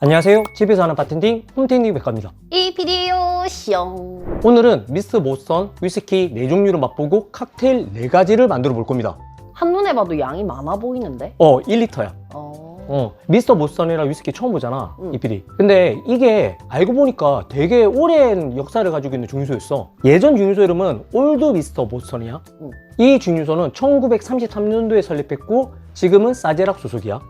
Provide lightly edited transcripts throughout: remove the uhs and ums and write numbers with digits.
안녕하세요. 집에서 하는 바텐딩 홈텐딩 백가입니다. 이 비디오 숑. 오늘은 미스터 모선 위스키 4종류를 맛보고 칵테일 4가지를 만들어 볼 겁니다. 한눈에 봐도 양이 많아 보이는데? 1리터야. 미스터 모선이랑 위스키 처음 보잖아, 이 PD. 근데 이게 알고 보니까 되게 오랜 역사를 가지고 있는 증류소였어. 예전 증류소 이름은 올드 미스터 모선이야. 이 증류소는 1933년도에 설립했고 지금은 사제락 소속이야.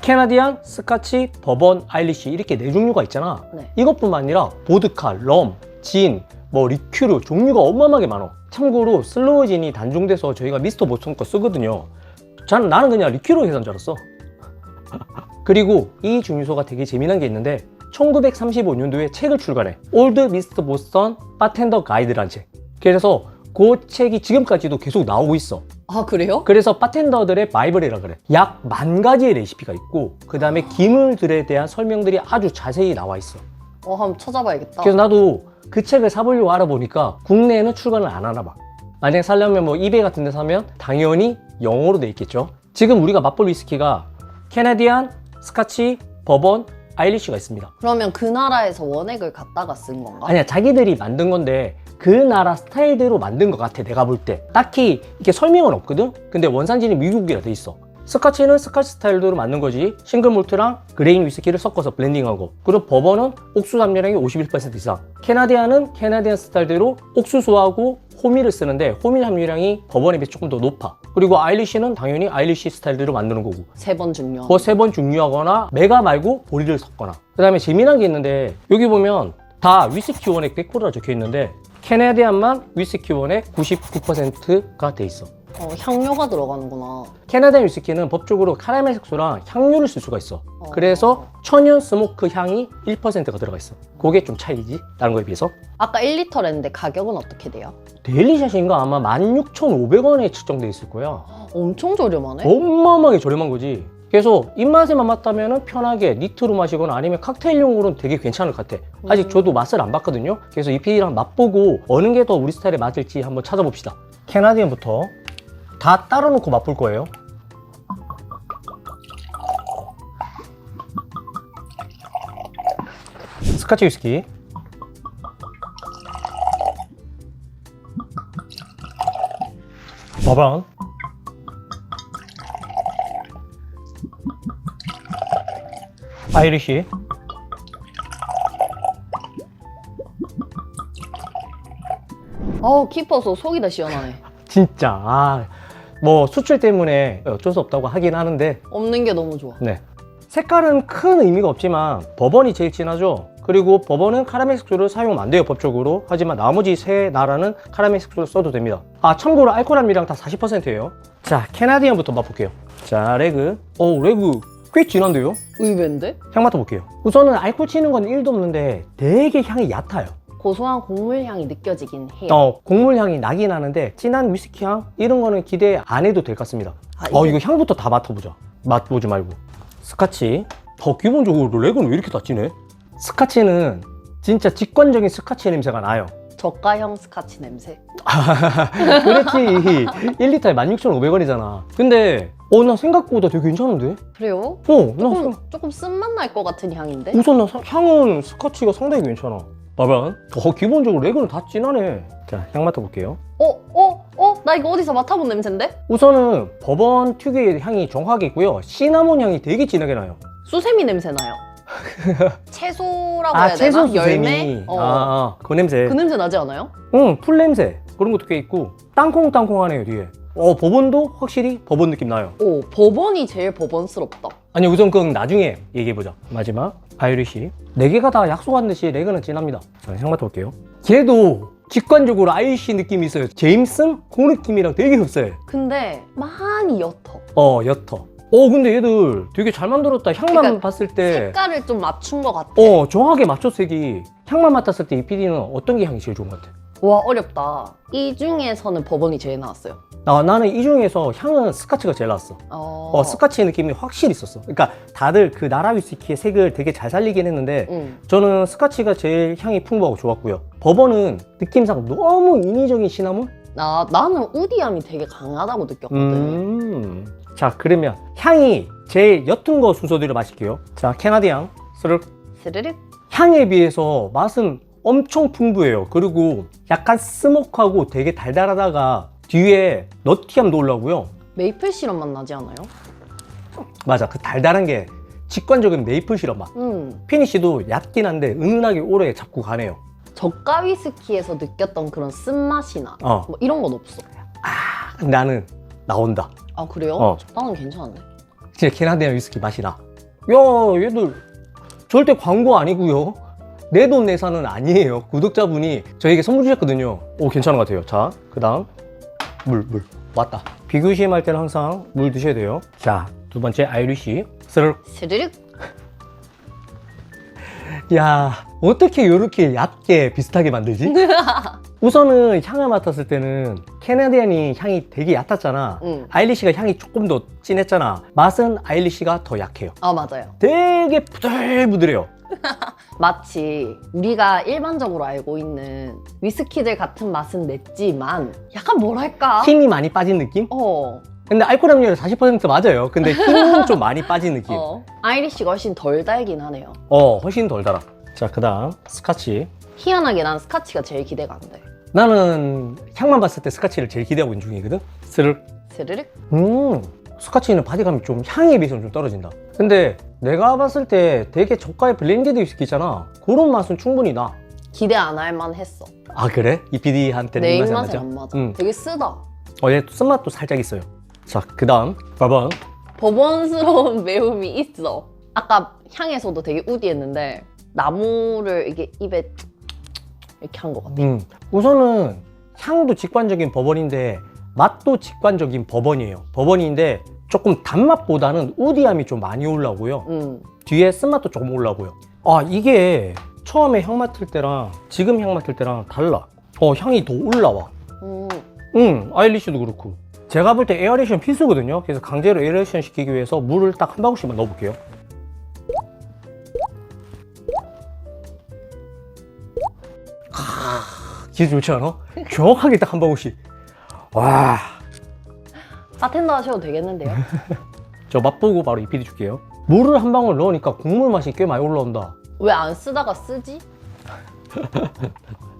캐나디안, 스카치, 버번, 아일리시 이렇게 4종류가 있잖아. 네. 이것뿐만 아니라 보드카, 럼, 진, 리큐르 종류가 어마어마하게 많아. 참고로 슬로우 진이 단종돼서 저희가 미스터 모선 거 쓰거든요. 나는 그냥 리큐르 회사인 줄 알았어. 그리고 이 증류소가 되게 재미난 게 있는데 1935년도에 책을 출간해. 올드 미스터 모선 바텐더 가이드라는 책. 그래서 그 책이 지금까지도 계속 나오고 있어. 아, 그래요? 그래서 바텐더들의 바이블이라 그래. 약 10,000가지의 레시피가 있고 그 다음에 기물들에 대한 설명들이 아주 자세히 나와 있어. 한번 찾아봐야겠다. 그래서 나도 그 책을 사보려고 알아보니까 국내에는 출간을 안 하나 봐. 만약에 사려면 이베이 같은 데 사면 당연히 영어로 돼 있겠죠. 지금 우리가 맛볼 위스키가 캐나디안, 스카치, 버번, 아일리시가 있습니다. 그러면 그 나라에서 원액을 갖다가 쓴 건가? 아니야, 자기들이 만든 건데 그 나라 스타일대로 만든 것 같아, 내가 볼 때. 딱히 이게 설명은 없거든? 근데 원산지는 미국이라 돼 있어. 스카치는 스카치 스타일대로 만든 거지. 싱글 몰트랑 그레인 위스키를 섞어서 블렌딩하고, 그리고 버번은 옥수수 함유량이 51% 이상, 캐나디안은 캐나디안 스타일대로 옥수수하고 호밀을 쓰는데 호밀 함유량이 버번에 비해 조금 더 높아. 그리고 아일리시는 당연히 아일리시 스타일대로 만드는 거고, 3번 중요. 그 3번 중류하거나 메가 말고 보리를 섞거나. 그 다음에 재미난 게 있는데 여기 보면 다 위스키 원액 100%라 적혀 있는데 캐나디안만 위스키 원액 99%가 돼 있어. 향료가 들어가는구나. 캐나디안 위스키는 법적으로 카라멜 색소랑 향료를 쓸 수가 있어. 그래서 천연 스모크 향이 1%가 들어가 있어. 그게 좀 차이지, 다른 거에 비해서. 아까 1리터랬는데 가격은 어떻게 돼요? 데일리샷인가 아마 16,500원에 측정돼 있을 거야. 엄청 저렴하네? 어마어마하게 저렴한 거지. 그래서 입맛에만 맞다면 편하게 니트로 마시거나 아니면 칵테일용으로는 되게 괜찮을 것 같아. 아직 저도 맛을 안 봤거든요. 그래서 이 PD랑 맛보고 어느 게 더 우리 스타일에 맞을지 한번 찾아봅시다. 캐나디안부터 다 따로 놓고 맛볼 거예요. 스카치 위스키, 버번, 아이리시, 깊어서 속이 다 시원하네. 진짜 수출 때문에 어쩔 수 없다고 하긴 하는데, 없는 게 너무 좋아. 네, 색깔은 큰 의미가 없지만 버번이 제일 진하죠. 그리고 버번은 카라멜 색소를 사용하면 안 돼요, 법적으로. 하지만 나머지 세 나라는 카라멜 색소를 써도 됩니다. 참고로 알코올 함유량 다 40%예요 자, 캐나디안부터 맛볼게요. 자, 레그. 레그 꽤 진한데요? 의외인데? 향 맡아볼게요. 우선은 알코올 치는 건 1도 없는데 되게 향이 얕아요. 고소한 곡물 향이 느껴지긴 해요. 곡물 향이 나긴 하는데 진한 위스키 향? 이런 거는 기대 안 해도 될 것 같습니다. 이거 향부터 다 맡아보자. 맛보지 말고. 스카치. 기본적으로 레그는 왜 이렇게 다 진해? 스카치는 진짜 직관적인 스카치 냄새가 나요. 저가형 스카치 냄새. 그렇지. 1리터에 16,500원이잖아. 근데 나 생각보다 되게 괜찮은데? 그래요? 나 조금 쓴맛 날 것 같은 향인데? 우선 향은 스카치가 상당히 괜찮아. 봐봐. 기본적으로 레그는 다 진하네. 자, 향 맡아볼게요. 나 이거 어디서 맡아본 냄새인데? 우선은 버번 특유의 향이 정확하게 있고요. 시나몬 향이 되게 진하게 나요. 수세미 냄새 나요. 채소라고 해야 되나? 채소 수세미. 열매? 그 냄새. 그 냄새 나지 않아요? 풀 냄새. 그런 것도 꽤 있고. 땅콩땅콩하네요, 뒤에. 버번도 확실히 버번 느낌 나요. 버번이 제일 버번스럽다. 아니, 우선 그건 나중에 얘기해보자. 마지막 아이리시. 4개가 다 약속한 듯이 레그는 진합니다. 자, 향 맡아볼게요. 걔도 직관적으로 아이리시 느낌이 있어요. 제임슨? 그 느낌이랑 되게 흡사해. 근데 많이 옅어. 옅어. 근데 얘들 되게 잘 만들었다. 향만 그러니까 봤을 때 색깔을 좀 맞춘 것 같아. 정확하게 맞춰 색이. 향만 맡았을 때 이 PD는 어떤 게 향이 제일 좋은 것 같아? 와, 어렵다. 이 중에서는 버번이 제일 나왔어요. 나는 이 중에서 향은 스카치가 제일 나왔어. 스카치의 느낌이 확실히 있었어. 그러니까 다들 그 나라 위스키의 색을 되게 잘 살리긴 했는데 저는 스카치가 제일 향이 풍부하고 좋았고요. 버번은 느낌상 너무 인위적인 시나몬? 나는 우디함이 되게 강하다고 느꼈거든. 자, 그러면 향이 제일 옅은 거 순서대로 마실게요. 자, 캐나디안 스르륵. 스르륵. 향에 비해서 맛은 엄청 풍부해요. 그리고 약간 스모크하고 되게 달달하다가 뒤에 너티함도 올라오고요. 메이플 시럽 맛 나지 않아요? 맞아, 그 달달한 게 직관적인 메이플 시럽 맛. 피니쉬도 얕긴 한데 은은하게 오래 잡고 가네요. 저가 위스키에서 느꼈던 그런 쓴맛이나 어. 뭐 이런 건 없어. 나는 나온다. 아 그래요? 어. 나는 괜찮은데. 진짜 캐나디안 위스키 맛이 나. 야, 얘들 절대 광고 아니고요. 내 돈 내산은 아니에요. 구독자분이 저에게 선물 주셨거든요. 오, 괜찮은 것 같아요. 자, 그 다음 물 왔다. 비교시험할 때는 항상 물 드셔야 돼요. 자, 두 번째 아이리시 스르륵. 스르륵. 야, 어떻게 이렇게 얕게 비슷하게 만들지? 우선은 향을 맡았을 때는 캐나디안이 향이 되게 얕았잖아. 아일리시가 향이 조금 더 진했잖아. 맛은 아일리시가 더 약해요. 아 맞아요. 되게 부들부들해요. 마치 우리가 일반적으로 알고 있는 위스키들 같은 맛은 냈지만 약간 뭐랄까? 힘이 많이 빠진 느낌? 어. 근데 알코올 함유율 40% 맞아요. 근데 힘은 좀 많이 빠진 느낌. 아이리시가 훨씬 덜 달긴 하네요. 훨씬 덜 달아. 자, 그 다음 스카치. 희한하게 난 스카치가 제일 기대가 안 돼. 나는 향만 봤을 때 스카치를 제일 기대하고 있는 중이거든. 스르륵. 스르륵. 스카치는 바디감이 좀 향에 비해서는 좀 떨어진다. 근데 내가 봤을 때 되게 저가의 블렌디드 위스키 있잖아. 그런 맛은 충분히 나. 기대 안 할 만했어. 아, 그래? 이 PD한테는 내 이 맛이 안 입맛에 맞아? 안 맞아. 되게 쓰다. 얘 쓴맛도 살짝 있어요. 자, 그 다음 버번. 버번스러운 매움이 있어. 아까 향에서도 되게 우디했는데 나무를 이게 입에 이렇게 한 것 같아. 우선은 향도 직관적인 버번인데 맛도 직관적인 버번이에요. 버번인데 조금 단맛보다는 우디함이 좀 많이 올라오고요. 뒤에 쓴맛도 조금 올라오고요. 이게 처음에 향 맡을 때랑 지금 향 맡을 때랑 달라. 향이 더 올라와. 아일리시도 그렇고. 제가 볼 때 에어레이션 필수거든요. 그래서 강제로 에어레이션 시키기 위해서 물을 딱 한 방울씩만 넣어볼게요. 기분 좋지 않아? 정확하게 딱 한 방울씩. 와. 바텐더 하셔도 되겠는데요? 저 맛보고 바로 이 PD 줄게요. 물을 한 방울 넣으니까 국물 맛이 꽤 많이 올라온다. 왜 안 쓰다가 쓰지?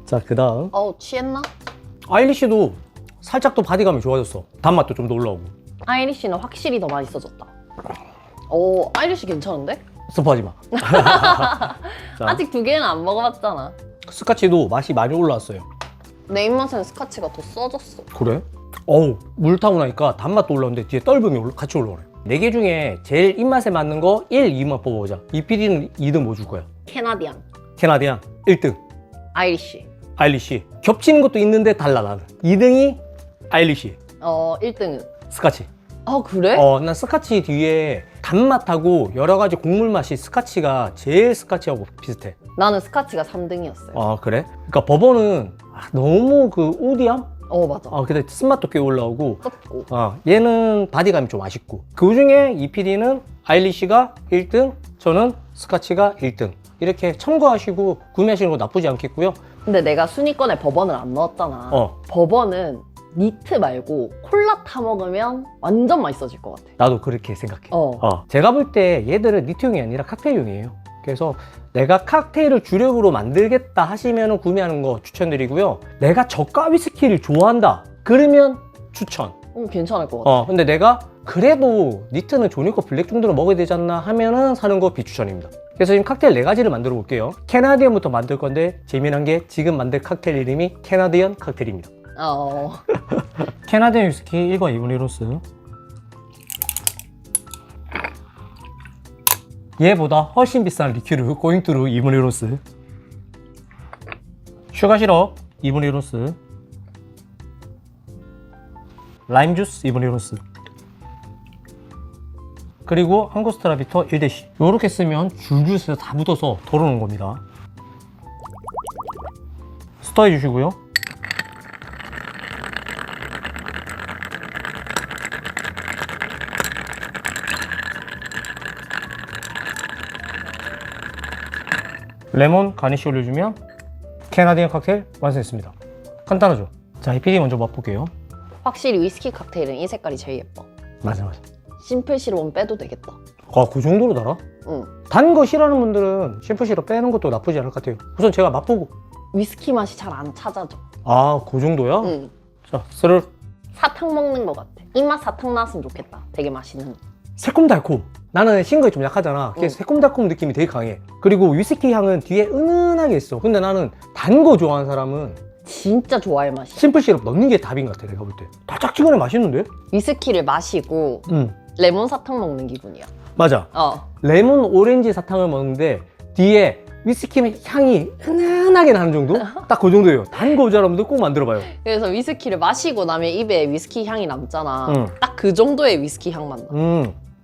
자, 그 다음 취했나? 아일리시도 살짝 더 바디감이 좋아졌어. 단맛도 좀 더 올라오고. 아이리시는 확실히 더 맛있어졌다. 아이리시 괜찮은데? 스포하지 마. 자, 아직 두 개는 안 먹어봤잖아. 스카치도 맛이 많이 올라왔어요. 내 입맛에는 스카치가 더 써졌어. 그래? 물 타고 나니까 단맛도 올라오는데 뒤에 떫음이 같이 올라오네. 4개 중에 제일 입맛에 맞는 거 1, 2만 뽑아보자. 이 PD는 2등 뭐 줄 거야? 캐나디안. 캐나디안 1등 아이리시. 아일리시. 겹치는 것도 있는데 달라. 나는 2등이 아일리시, 1등은. 스카치. 아 그래? 난 스카치 뒤에 단맛하고 여러 가지 곡물 맛이 스카치가 제일 스카치하고 비슷해. 나는 스카치가 3등이었어요. 그래? 그러니까 버번은 너무 그 우디함? 맞아. 근데 쓴맛도 꽤 올라오고. 떴고. 얘는 바디감이 좀 아쉽고. 그 중에 이 PD는 아일리시가 1등, 저는 스카치가 1등. 이렇게 참고하시고 구매하시는 거 나쁘지 않겠고요. 근데 내가 순위권에 버번을 안 넣었잖아. 버번은 니트 말고 콜라 타 먹으면 완전 맛있어질 것 같아. 나도 그렇게 생각해. 제가 제가 볼 때 얘들은 니트용이 아니라 칵테일용이에요. 그래서 내가 칵테일을 주력으로 만들겠다 하시면 구매하는 거 추천드리고요. 내가 저가 위스키를 좋아한다 그러면 추천. 괜찮을 것 같아. 근데 내가 그래도 니트는 조니커 블랙 정도로 먹어야 되지 않나 하면은 사는 거 비추천입니다. 그래서 지금 칵테일 4가지를 만들어 볼게요. 캐나디언부터 만들 건데 재미난 게 지금 만들 칵테일 이름이 캐나디언 칵테일입니다. 캐나디언 위스키 1과 2분의 1오스. 얘보다 훨씬 비싼 리큐르 고잉투루 2분의 1오스. 슈가 시럽 2분의 1오스. 라임 주스 2분의 1오스. 그리고 한고스트라비터 1대씩. 요렇게 쓰면 줄줄 다 묻어서 덜어놓은 겁니다. 스터해 주시고요. 레몬 가니쉬 올려주면 캐나디언 칵테일 완성했습니다. 간단하죠? 자, 이 PD 먼저 맛볼게요. 확실히 위스키 칵테일은 이 색깔이 제일 예뻐. 맞아. 심플 시럽은 빼도 되겠다. 아, 그 정도로 달아? 응. 단 거 싫어하는 분들은 심플 시럽 빼는 것도 나쁘지 않을 것 같아요. 우선 제가 맛보고. 위스키 맛이 잘 안 찾아져. 아, 그 정도야? 응. 자, 스르. 사탕 먹는 것 같아. 입맛 사탕 나왔으면 좋겠다. 되게 맛있는. 새콤달콤. 나는 싱거에 좀 약하잖아. 그게 응. 새콤달콤 느낌이 되게 강해. 그리고 위스키 향은 뒤에 은은하게 있어. 근데 나는 단 거 좋아하는 사람은 진짜 좋아할 맛이야. 심플 시럽 넣는 게 답인 것 같아, 내가 볼 때. 달짝지근해 맛있는데? 위스키를 마시고 응. 레몬 사탕 먹는 기분이야. 맞아. 레몬 오렌지 사탕을 먹는데 뒤에 위스키 향이 은은하게 나는 정도? 딱 그 정도예요. 단 거 좋아하는 분들 꼭 만들어봐요. 그래서 위스키를 마시고 나면 입에 위스키 향이 남잖아. 응. 딱 그 정도의 위스키 향만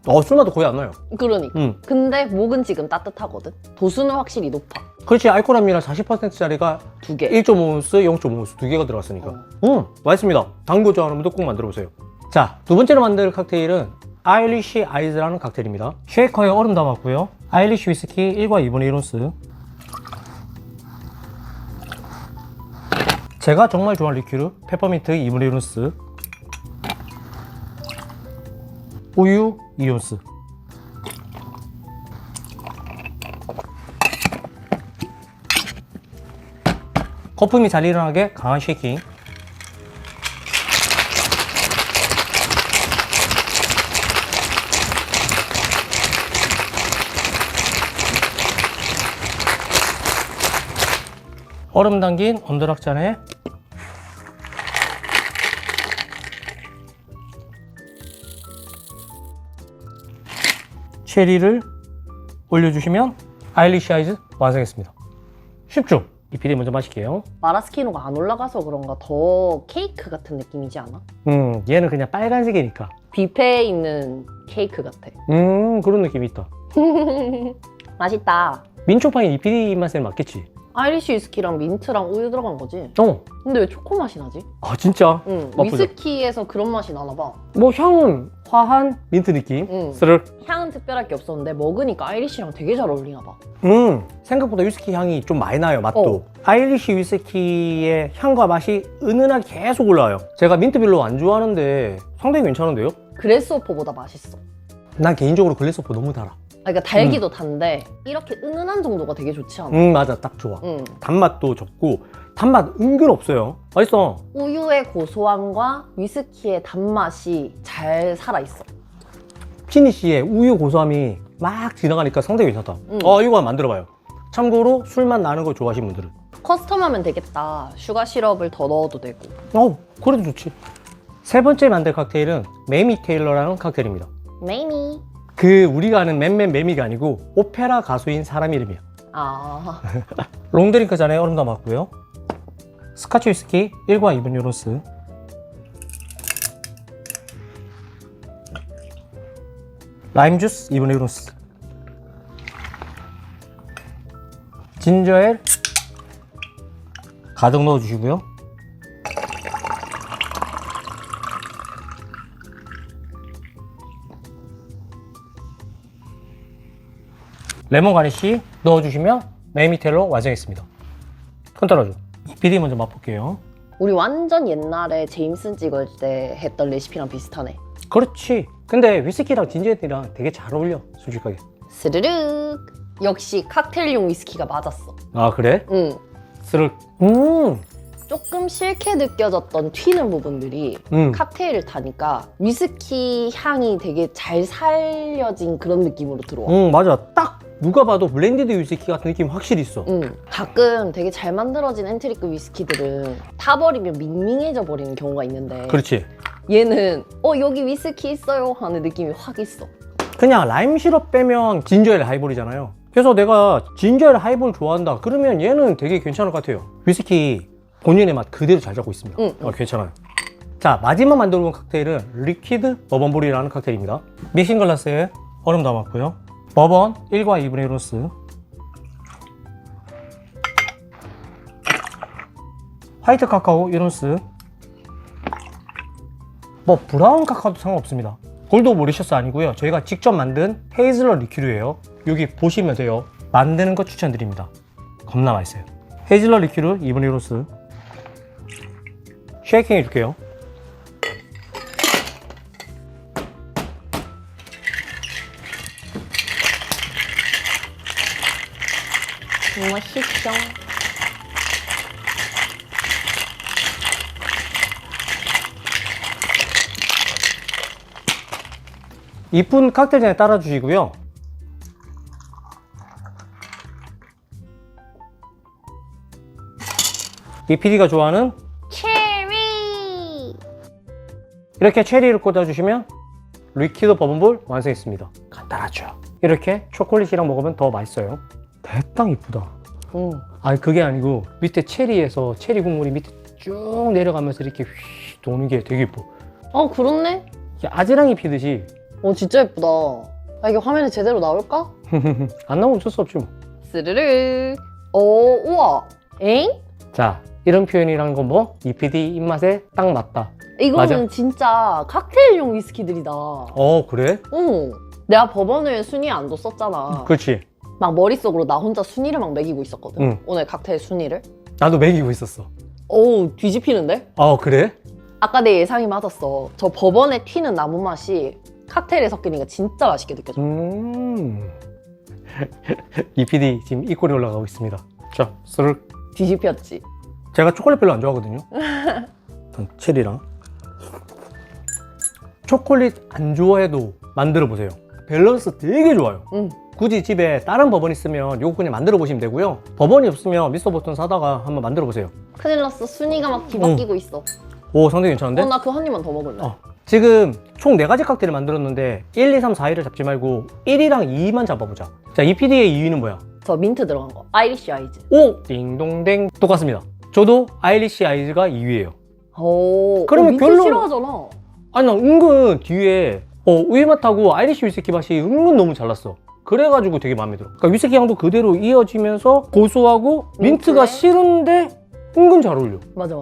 나. 술맛도 거의 안 나요. 그러니까. 응. 근데 목은 지금 따뜻하거든. 도수는 확실히 높아. 그렇지, 알코올함이랑 40%짜리가 2개. 1.5온스, 0.5온스 두 개가 들어갔으니까. 맛있습니다. 단 거 좋아하는 분들 꼭 만들어보세요. 자, 두 번째로 만들 칵테일은 아일리시 아이즈라는 칵테일입니다. 쉐이커에 얼음 담았고요. 아일리시 위스키 1과 2분의 1온스. 제가 정말 좋아하는 리큐르 페퍼민트 2분의 1온스. 우유 2온스. 거품이 잘 일어나게 강한 쉐이킹. 얼음 담긴 언더락잔에 체리를 올려주시면 아일리시 아이즈 완성했습니다. 쉽죠? 이 비리 먼저 마실게요. 마라스키노가 안 올라가서 그런가 더 케이크 같은 느낌이지 않아? 얘는 그냥 빨간색이니까. 뷔페에 있는 케이크 같아. 그런 느낌이 있다. 맛있다. 민초파인 이 비리 입맛에 맞겠지? 아이리시 위스키랑 민트랑 우유 들어간 거지? 어. 근데 왜 초코 맛이 나지? 아, 진짜? 응. 맛보자. 위스키에서 그런 맛이 나나 봐. 뭐 향은 화한 민트 느낌. 응. 스르륵. 향은 특별할 게 없었는데 먹으니까 아이리시랑 되게 잘 어울리나 봐. 생각보다 위스키 향이 좀 많이 나요, 맛도. 아일리시 위스키의 향과 맛이 은은하게 계속 올라와요. 제가 민트 별로 안 좋아하는데 상당히 괜찮은데요? 그레스호퍼보다 맛있어. 난 개인적으로 글래스호퍼 너무 달아. 그러니까 달기도 단데 이렇게 은은한 정도가 되게 좋지 않아? 맞아, 딱 좋아. 응. 단맛도 적고 단맛 은근 없어요. 맛있어. 우유의 고소함과 위스키의 단맛이 잘 살아있어. 피니쉬에 우유 고소함이 막 지나가니까 상당히 괜찮다. 응. 이거 한번 만들어봐요. 참고로 술맛 나는 거 좋아하시는 분들은. 커스텀하면 되겠다. 슈가 시럽을 더 넣어도 되고. 그래도 좋지. 세 번째 만들 칵테일은 매미 테일러라는 칵테일입니다. 메이미. 우리가 아는 매미가 아니고 오페라 가수인 사람 이름이야. 아. 롱드링크 잔에 얼음 담았고요. 스카치 위스키 1과 2분 유로스. 라임 주스 2분의 1온스. 진저엘 가득 넣어주시고요. 레몬 가니쉬 넣어주시면 메미텔로 완성했습니다. 손 떨어줘. 비리 먼저 맛볼게요. 우리 완전 옛날에 제임슨 찍을 때 했던 레시피랑 비슷하네. 그렇지. 근데 위스키랑 진저엘이랑 되게 잘 어울려, 솔직하게. 스르륵. 역시 칵테일용 위스키가 맞았어. 아, 그래? 응. 스륵. 조금 싫게 느껴졌던 튀는 부분들이 칵테일을 타니까 위스키 향이 되게 잘 살려진 그런 느낌으로 들어와. 맞아. 딱 누가 봐도 블렌디드 위스키 같은 느낌이 확실히 있어. 가끔 되게 잘 만들어진 엔트리급 위스키들은 타버리면 밍밍해져 버리는 경우가 있는데 그렇지. 얘는 여기 위스키 있어요 하는 느낌이 확 있어. 그냥 라임 시럽 빼면 진저엘 하이볼이잖아요. 그래서 내가 진저엘 하이볼 좋아한다 그러면 얘는 되게 괜찮을 것 같아요. 위스키 본연의 맛 그대로 잘 잡고 있습니다. 괜찮아요. 자, 마지막 만들어 본 칵테일은 리퀴드 버번볼이라는 칵테일입니다. 믹싱 글라스에 얼음 담았고요. 버번 1과 2분의 1온스. 화이트 카카오 1온스. 뭐 브라운 카카오도 상관없습니다. 골드 모리셔스 아니고요. 저희가 직접 만든 헤이즐넛 리큐르예요. 여기 보시면 돼요. 만드는 거 추천드립니다. 겁나 맛있어요. 헤이즐넛 리큐르 2분의 1온스. 쉐이킹 해줄게요. 맛있어. 이쁜 칵테일잔에 따라주시고요. 이 PD가 좋아하는 체리. 이렇게 체리를 꽂아주시면 리퀴드 버번볼 완성했습니다. 간단하죠. 이렇게 초콜릿이랑 먹으면 더 맛있어요. 대빵 이쁘다. 아니 그게 아니고 밑에 체리에서 체리 국물이 밑에 쭉 내려가면서 이렇게 휘 도는 게 되게 이뻐. 그렇네. 이게 아지랑이 피듯이 진짜 예쁘다. 이게 화면에 제대로 나올까? 안 나오면 어쩔 수 없지 뭐. 스르르. 우와. 엥? 자, 이런 표현이라는 건 뭐? 이 PD 입맛에 딱 맞다. 이거는 맞아. 진짜 칵테일용 위스키들이다. 그래? 내가 버번을 순위에 안 뒀었잖아. 그렇지. 막 머릿속으로 나 혼자 순위를 막 매기고 있었거든. 응. 오늘 칵테일 순위를. 나도 먹이고 있었어. 뒤집히는데? 그래? 아까 내 예상이 맞았어. 저 버번에 튀는 나무 맛이 칵테일에 섞이니까 진짜 맛있게 느껴져. 이 PD 지금 이 꼴이 올라가고 있습니다. 자, 스르륵. 뒤집혔지. 제가 초콜릿 별로 안 좋아하거든요. 일단 체리랑. 초콜릿 안 좋아해도 만들어 보세요. 밸런스 되게 좋아요. 굳이 집에 다른 버번 있으면 요거 그냥 만들어 보시면 되고요. 버번이 없으면 미스터 보스턴 사다가 한번 만들어 보세요. 큰일 났어. 순위가 막 뒤바뀌고 있어. 오, 상당히 괜찮은데? 나 그 한 입만 더 먹을래. 지금 총 4가지 칵테일을 만들었는데 1, 2, 3, 4, 1을 잡지 말고 1위랑 2위만 잡아보자. 자, 이 PD의 2위는 뭐야? 저 민트 들어간 거. 아이리쉬 아이즈. 오! 띵동댕. 똑같습니다. 저도 아이리쉬 아이즈가 2위예요. 그러면 민트 별로- 싫어하잖아. 아니, 나 은근 뒤에 우유 맛하고 아이리쉬 위스키 맛이 은근 너무 잘 났어. 그래가지고 되게 마음에 들어. 그러니까 위스키 향도 그대로 이어지면서 고소하고 민트가 민트에? 싫은데 은근 잘 어울려. 맞아.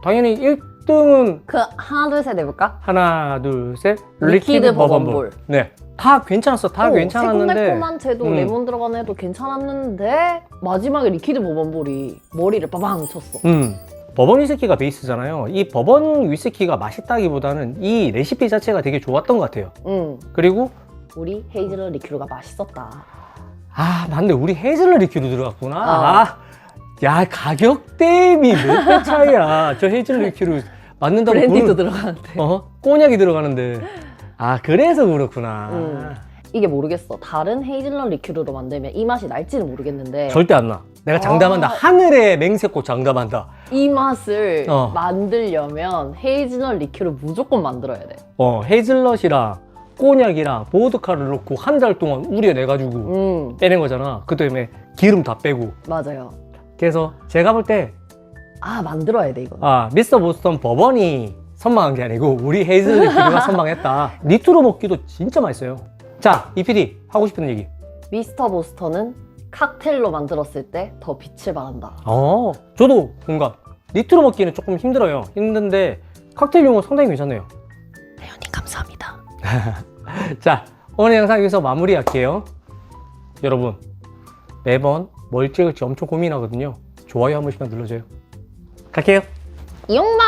당연히 1등은 하나 둘 셋 해볼까? 하나, 둘, 셋. 리퀴드 버번볼. 네. 다 괜찮았어. 다 괜찮았는데. 새콤달콤한 채도 레몬 들어간 애도 괜찮았는데 마지막에 리퀴드 버번볼이 머리를 빠방 쳤어. 버번 위스키가 베이스잖아요. 이 버번 위스키가 맛있다기보다는 이 레시피 자체가 되게 좋았던 것 같아요. 그리고 우리 헤이즐넛 리큐르가 맛있었다. 맞네. 우리 헤이즐넛 리큐르 들어갔구나. 야, 가격 대비 몇 배 차이야. 저 헤이즐넛 리큐르 맞는다고 브랜디도 들어가는데. 꼬냑이 들어가는데. 그래서 그렇구나. 이게 모르겠어. 다른 헤이즐넛 리큐르로 만들면 이 맛이 날지는 모르겠는데 절대 안 나. 내가 장담한다. 하늘의 맹세꽃 장담한다. 이 맛을 어. 만들려면 헤이즐넛 리큐르 무조건 만들어야 돼. 헤이즐넛이랑 꼬냑이랑 보드카를 넣고 한 달 동안 우려내가지고 빼낸 거잖아. 그 다음에 기름 다 빼고. 맞아요. 그래서 제가 볼 때 만들어야 돼 이거. 미스터 보스턴 버번이 선망한 게 아니고 우리 헤이즐넛 리큐르가 선망했다. 니트로 먹기도 진짜 맛있어요. 자, 이 PD 하고 싶은 얘기. 미스터 보스턴은 칵테일로 만들었을 때 더 빛을 발한다. 저도 공감. 니트로 먹기는 조금 힘들어요. 힘든데 칵테일용은 상당히 괜찮네요. 레오님 감사합니다. 자, 오늘 영상 여기서 마무리할게요. 여러분, 매번 뭘 찍을지 엄청 고민하거든요. 좋아요 한 번씩만 눌러줘요. 갈게요. 이용마!